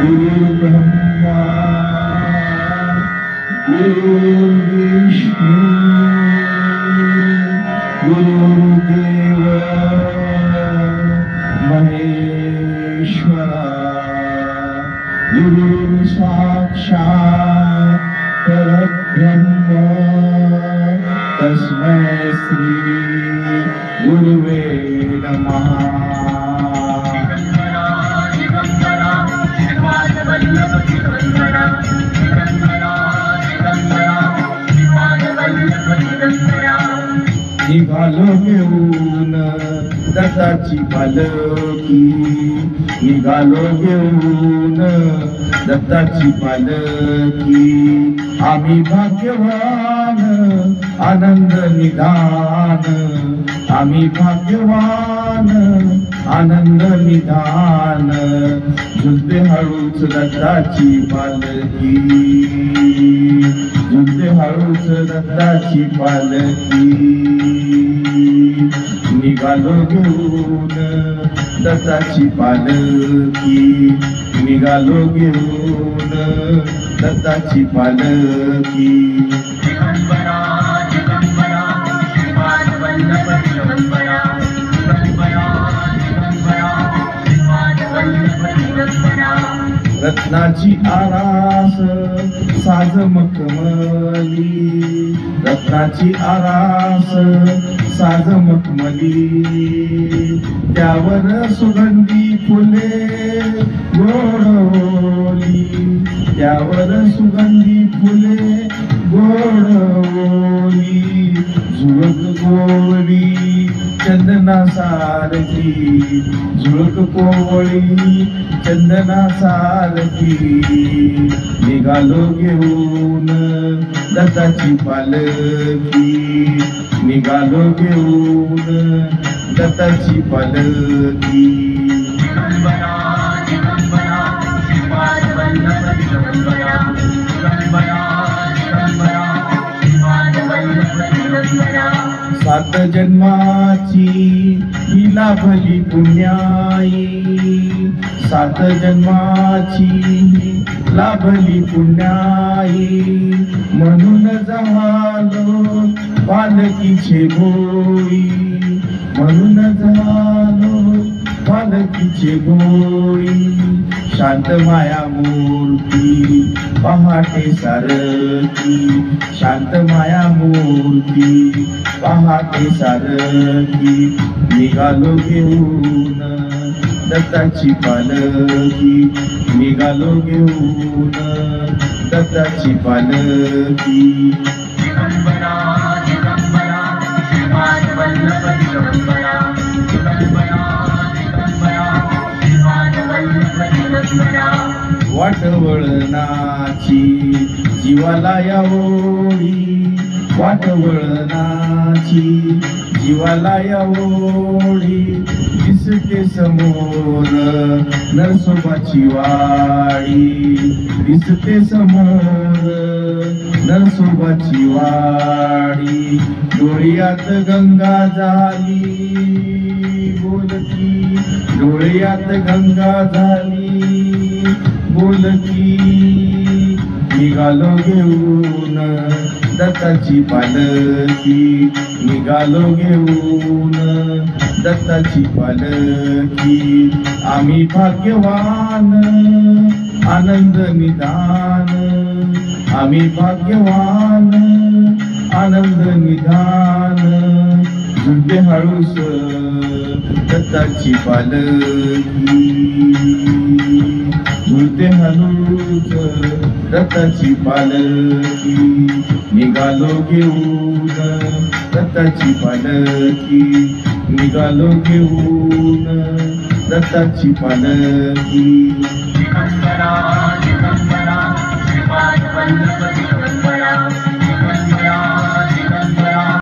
गुरु ब्रह्मा गुरु विष्णु गुरुदेव महेश्वरा गुरु साक्षात् परब्रह्म तस्मै श्री गुरुवे नमः। निघालो घेऊन दत्ताची पालखी, निघालो घेऊन दत्ताची पालखी, आम्ही भाग्यवान आनंद निधान, आम्ही भाग्यवान आनंद निधान, झुलते हळूच दत्ताची पालखी, झुलते हळूच दत्ताची पालखी, निघालो घेऊन दत्ताची पालखी, निघालो घेऊन दत्ताची पालखी। रत्नाची आरास साज मखमली, रत्नाची आरास साज मखमली, त्यावर सुगंधी फुले गोडवली, त्यावर सुगंधी फुले गोडवली, झुळक गोवळी चंदना सारखी, झुळक कोवळी चंदना सारखी, निघालो घेऊन दत्ताची पालखी, निघालो घेऊन दत्ताची पालखी। सात जन्माची ही लाभली पुण्याई, सात जन्माची ही लाभली पुण्याई, म्हणून झालो पालखीचे भोई, म्हणून झालो पालखीचे भोई, शांत माया मूर्ती पहाटे सारखी, शांत माया मूर्ती पहाटे सारखी, निघालो घेऊन दत्ताची पालखी, निघालो घेऊन दत्ताची पालखी। वाटवळणाची जीवाला या ओढी, वाटवळणाची जीवाला या ओढी, दिसते समोर नरसोबाची वाडी, दिसते समोर नरसोबाची वाडी, डोळ्यात गंगा झाली बोलकी, डोळ्यात गंगा झाली बोलकी, निघालो घेऊन दत्ताची पालखी, निघालो घेऊन दत्ताची पालखी, आम्ही भाग्यवान आनंद निधान, आम्ही भाग्यवान आनंद निधान, झुलते हळूच दत्ताची पालखी, झुलते हळूच दत्ताची पालखी, निघालो घेऊन दत्ताची पालखी, निघालो घेऊन दत्ताची पालखी।